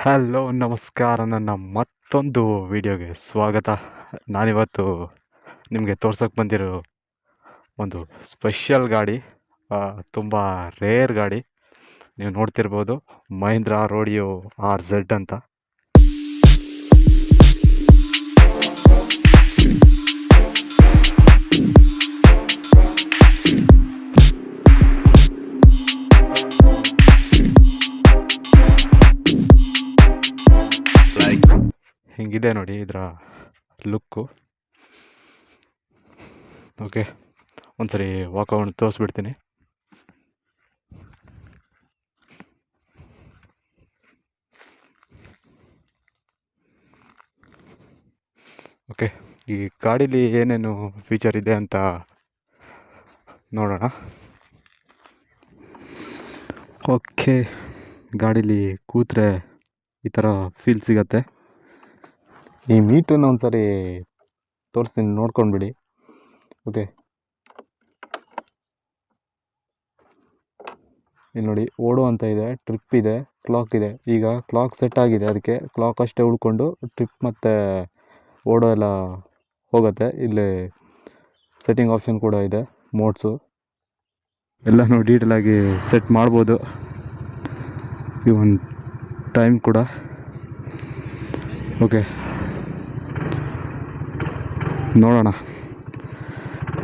Hello ನಮಸ್ಕಾರ, ನನ್ನ ಮತ್ತೊಂದು ವಿಡಿಯೋಗೆ ಸ್ವಾಗತ. ನಾನಿವತ್ತು ನಿಮಗೆ ತೋರ್ಸೋಕೆ ಬಂದಿರೋ ಒಂದು ಸ್ಪೆಷಲ್ ಗಾಡಿ, ತುಂಬ ರೇರ್ ಗಾಡಿ. ನೀವು ನೋಡ್ತಿರ್ಬೋದು, ಮಹೀಂದ್ರಾ ರೋಡಿಯೋ RZ ಅಂತ. ಹಿಂಗಿದೆ ನೋಡಿ ಇದರ ಲುಕ್ಕು. ಓಕೆ, ಒಂದ್ಸರಿ ವಾಕೌಟ್ ತೋರಿಸ್ಬಿಡ್ತೀನಿ. ಓಕೆ, ಈ ಗಾಡೀಲಿ ಏನೇನು ಫೀಚರ್ ಇದೆ ಅಂತ ನೋಡೋಣ. ಓಕೆ, ಗಾಡೀಲಿ ಕೂತ್ರೆ ಈ ಥರ ಫೀಲ್ ಸಿಗತ್ತೆ. ಈ ಮೀಟ್ರನ್ನ ಒಂದ್ಸರಿ ತೋರಿಸ್ತೀನಿ, ನೋಡ್ಕೊಂಡ್ಬಿಡಿ. ಓಕೆ, ಇಲ್ಲಿ ನೋಡಿ ಓಡೋ ಅಂತ ಇದೆ, ಟ್ರಿಪ್ ಇದೆ, ಕ್ಲಾಕ್ ಇದೆ. ಈಗ ಕ್ಲಾಕ್ ಸೆಟ್ ಆಗಿದೆ, ಅದಕ್ಕೆ ಕ್ಲಾಕ್ ಅಷ್ಟೇ ಉಳ್ಕೊಂಡು ಟ್ರಿಪ್ ಮತ್ತು ಓಡೋ ಎಲ್ಲ ಹೋಗುತ್ತೆ. ಇಲ್ಲಿ ಸೆಟ್ಟಿಂಗ್ ಆಪ್ಷನ್ ಕೂಡ ಇದೆ, ಮೋಡ್ಸು ಎಲ್ಲನೂ ಡೀಟೇಲಾಗಿ ಸೆಟ್ ಮಾಡ್ಬೋದು. ಇವನ್ ಟೈಮ್ ಕೂಡ. ಓಕೆ, ನೋಡೋಣ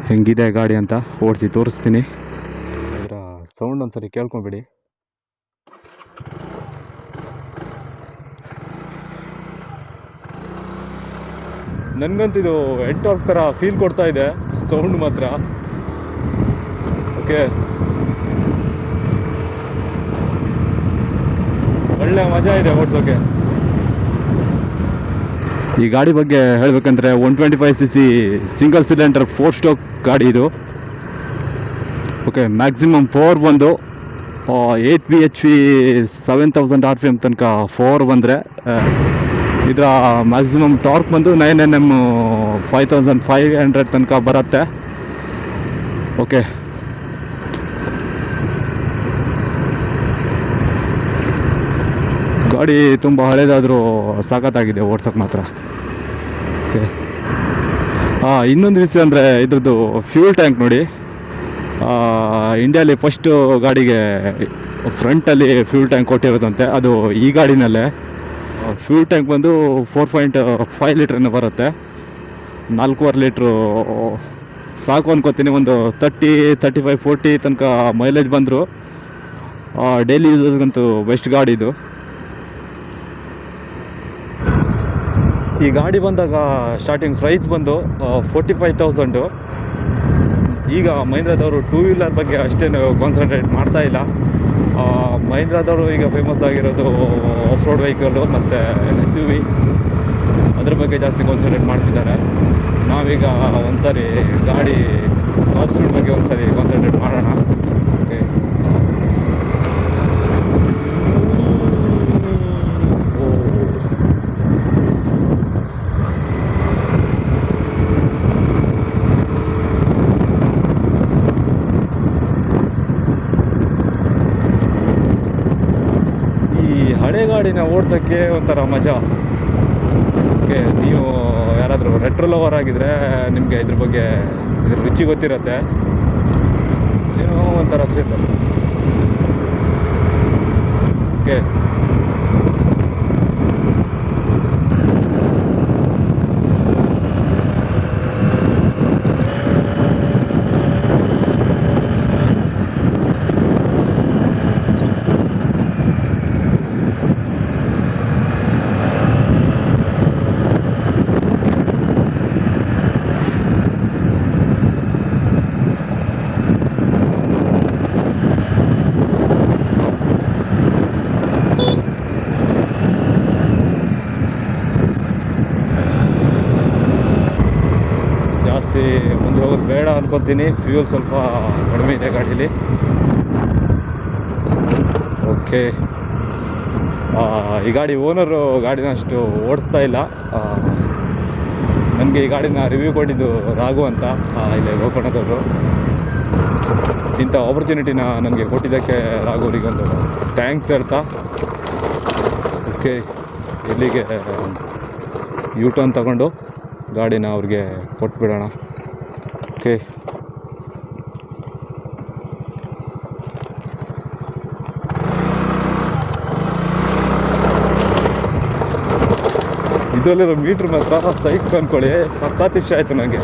ಹೆಂಗಿದೆ ಗಾಡಿ ಅಂತ ಓಡಿಸಿ ತೋರಿಸ್ತೀನಿ. ಇದರ ಸೌಂಡ್ ಒಂದ್ಸರಿ ಕೇಳ್ಕೊಂಬಿಡಿ. ನನಗಂತಿದು ಎಂಟಾರ್ಕ್ ಥರ ಫೀಲ್ ಕೊಡ್ತಾ ಇದೆ ಸೌಂಡ್ ಮಾತ್ರ. ಓಕೆ, ಒಳ್ಳೆ ಮಜಾ ಇದೆ ಓಡಿಸೋಕೆ. ಈ ಗಾಡಿ ಬಗ್ಗೆ ಹೇಳಬೇಕಂದ್ರೆ 125cc ಸಿಂಗಲ್ ಸಿಲಿಂಡರ್ 4 ಸ್ಟ್ರೋಕ್ ಗಾಡಿ ಇದು. ಓಕೆ, ಮ್ಯಾಕ್ಸಿಮಮ್ ಪವರ್ ಬಂದು 8 bhp 7000 RPM ತನಕ ಪವರ್ ಬಂದರೆ, ಇದರ ಮ್ಯಾಕ್ಸಿಮಮ್ ಟಾರ್ಕ್ ಬಂದು 9 Nm 5500 ತನಕ ಬರುತ್ತೆ. ಓಕೆ, ಗಾಡಿ ತುಂಬ ಹಳೇದಾದರೂ ಸಾಕತ್ತಾಗಿದೆ ಓಡ್ಸೋಕೆ ಮಾತ್ರ. ಓಕೆ, ಇನ್ನೊಂದು ವಿಷಯ ಅಂದರೆ ಇದ್ರದ್ದು ಫ್ಯೂಲ್ ಟ್ಯಾಂಕ್ ನೋಡಿ. ಇಂಡಿಯಾಲಿ ಫಸ್ಟು ಗಾಡಿಗೆ ಫ್ರಂಟಲ್ಲಿ ಫ್ಯೂಲ್ ಟ್ಯಾಂಕ್ ಕೊಟ್ಟಿರೋದಂತೆ, ಅದು ಈ ಗಾಡಿನಲ್ಲೇ. ಫ್ಯೂಲ್ ಟ್ಯಾಂಕ್ ಬಂದು 4.5 ಲೀಟ್ರನ್ನ ಬರುತ್ತೆ. 4.25 ಲೀಟ್ರು ಸಾಕು ಅನ್ಕೋತೀನಿ. ಒಂದು 35-40 ತನಕ ಮೈಲೇಜ್ ಬಂದರು. ಡೈಲಿ ಯೂಸಸ್ಗಂತೂ ಬೆಸ್ಟ್ ಗಾಡಿ ಇದು. ಈ ಗಾಡಿ ಬಂದಾಗ ಸ್ಟಾರ್ಟಿಂಗ್ ಪ್ರೈಸ್ ಬಂದು 45,000. ಈಗ ಮಹೀಂದ್ರಾದವರು 2 ವೀಲರ್ ಬಗ್ಗೆ ಅಷ್ಟೇನು ಕಾನ್ಸಂಟ್ರೇಟ್ ಮಾಡ್ತಾ ಇಲ್ಲ. ಮಹೀಂದ್ರಾದವರು ಈಗ ಫೇಮಸ್ ಆಗಿರೋದು ಆಫ್ ರೋಡ್ ವೆಹಿಕಲ್ಲು ಮತ್ತು SUV, ಅದ್ರ ಬಗ್ಗೆ ಜಾಸ್ತಿ ಕಾನ್ಸಂಟ್ರೇಟ್ ಮಾಡ್ತಿದ್ದಾರೆ. ನಾವೀಗ ಒಂದ್ಸರಿ ಗಾಡಿ ಟಾಪ್ ಸ್ಪೀಡ್ ಬಗ್ಗೆ ಒಂದ್ಸರಿ ಕಾನ್ಸಂಟ್ರೇಟ್ ಮಾಡೋಣ. ಓಕೆ, ಹಳೆ ಗಾಡಿನ ಓಡ್ಸೋಕ್ಕೆ ಒಂಥರ ಮಜಾ. ಓಕೆ, ನೀವು ಯಾರಾದರೂ ರೆಟ್ರೋ ಲವರ್ ಆಗಿದ್ದರೆ ನಿಮಗೆ ಇದ್ರ ಬಗ್ಗೆ ಇದ್ರ ರುಚಿ ಗೊತ್ತಿರುತ್ತೆ. ಏನೋ ಒಂಥರ ಫೀಲ್. ಓಕೆ, ಮುಂದೆ ಹೋಗೋದು ಬೇಡ ಅನ್ಕೊತೀನಿ. ಫ್ಯೂಲ್ ಸ್ವಲ್ಪ ಕಡಿಮೆ ಇದೆ ಗಾಡೀಲಿ. ಓಕೆ, ಈ ಗಾಡಿ ಓನರು ಗಾಡಿನ ಅಷ್ಟು ಓಡಿಸ್ತಾ ಇಲ್ಲ. ನನಗೆ ಈ ಗಾಡಿನ ರಿವ್ಯೂ ಕೊಟ್ಟಿದ್ದು ರಾಘು ಅಂತ, ಇಲ್ಲೇ ಗೋಕರ್ಣದವರು. ಇಂಥ ಆಪರ್ಚುನಿಟಿನ ನನಗೆ ಕೊಟ್ಟಿದ್ದಕ್ಕೆ ರಾಘು ಅವರಿಗೆ ಒಂದು ಥ್ಯಾಂಕ್ಸ್ ಹೇಳ್ತಾ. ಓಕೆ, ಇಲ್ಲಿಗೆ ಯೂ ಟರ್ನ್ ತಗೊಂಡು ಗಾಡಿನ ಅವ್ರಿಗೆ ಕೊಟ್ಬಿಡೋಣ. ಓಕೆ, ಇದರಲ್ಲಿರೋ ಮೀಟ್ರ್ ಮಾತ್ರ ಸೈಕ್ ಅಂದ್ಕೊಳ್ಳಿ, ಸಖತ್ ಇಷ್ಟ ಆಯಿತು ನನಗೆ.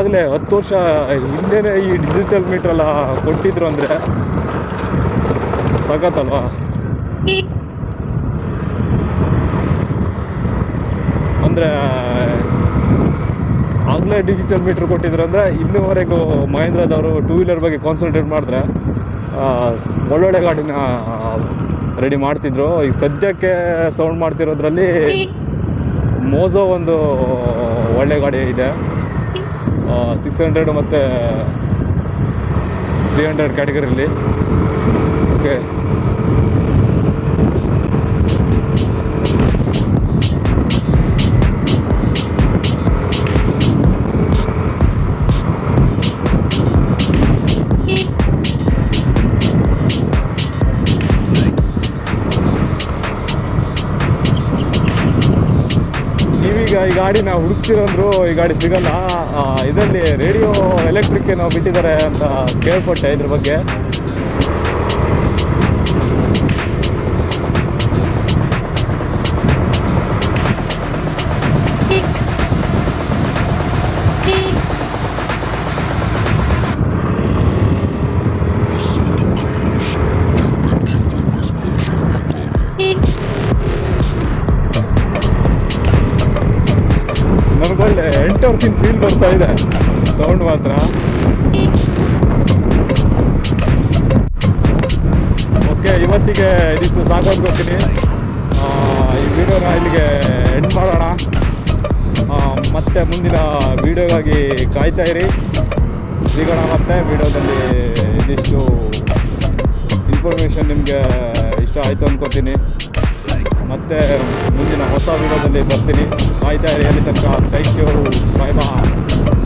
ಆಗಲೇ 10 ವರ್ಷ ಹಿಂದೆನೇ ಈ ಡಿಜಿಟಲ್ ಮೀಟ್ರೆಲ್ಲ ಕೊಟ್ಟಿದ್ರು ಅಂದರೆ ಸಖತ್ತಲ್ವಾ. ಅಂದರೆ ಆಗಲೇ ಡಿಜಿಟಲ್ ಮೀಟ್ರ್ ಕೊಟ್ಟಿದ್ರು ಅಂದರೆ ಇನ್ನೂವರೆಗೂ ಮಹೇಂದ್ರದವರು ಟೂ ವೀಲರ್ ಬಗ್ಗೆ ಕಾನ್ಸಂಟ್ರೇಟ್ ಮಾಡಿದ್ರೆ ಒಳ್ಳೊಳ್ಳೆ ಗಾಡಿನ ರೆಡಿ ಮಾಡ್ತಿದ್ರು. ಈಗ ಸದ್ಯಕ್ಕೆ ಸೌಂಡ್ ಮಾಡ್ತಿರೋದ್ರಲ್ಲಿ ಮೋಜೋ ಒಂದು ಒಳ್ಳೆ ಗಾಡಿ ಇದೆ, 600 ಮತ್ತು 300 ಕ್ಯಾಟಗರಿಯಲ್ಲಿ. ಓಕೆ, ನೀವೀಗ ಈ ಗಾಡಿನ ಹುಡುಕ್ತಿರಂದ್ರು ಈ ಗಾಡಿ ಸಿಗಲ್ಲ. ಇದರಲ್ಲಿ ರೇಡಿಯೋ ಎಲೆಕ್ಟ್ರಿಕ್ ಏನೋ ಬಿಟ್ಟಿದ್ದಾರೆ ಅಂತ ಕೇಳ್ಪಟ್ಟೆ. ಇದ್ರ ಬಗ್ಗೆ ನನಗೊಳ್ಳೆ ಎಂಟರ್ಕಿನ್ ಫೀಲ್ ಬರ್ತಾ ಇದೆ, ಸೌಂಡ್ ಮಾತ್ರ. ಓಕೆ, ಇವತ್ತಿಗೆ ಇದಿಷ್ಟು ಸಾಕೋದ್ಕೊತೀನಿ. ಈ ವಿಡಿಯೋನ ಇಲ್ಲಿಗೆ ಎಂಡ್ ಮಾಡೋಣ. ಮತ್ತೆ ಮುಂದಿನ ವಿಡಿಯೋಗಾಗಿ ಕಾಯ್ತಾ ಇರಿ. ಸಿಗೋಣ ಮತ್ತೆ ವಿಡಿಯೋದಲ್ಲಿ. ಇದಿಷ್ಟು ಇನ್ಫಾರ್ಮೇಷನ್ ನಿಮಗೆ ಇಷ್ಟ ಆಯಿತು ಅಂದ್ಕೊತೀನಿ. ಮತ್ತೆ ಮುಂದಿನ ಹೊಸ ವಿಡಿಯೋದಲ್ಲಿ ಬರ್ತೀನಿ. ಕಾಯ್ತಾ ಇರಿ. ಅಲ್ಲಿ ತನಕ ಥ್ಯಾಂಕ್ ಯು, ಬಾಯ್ ಬಾಯ್.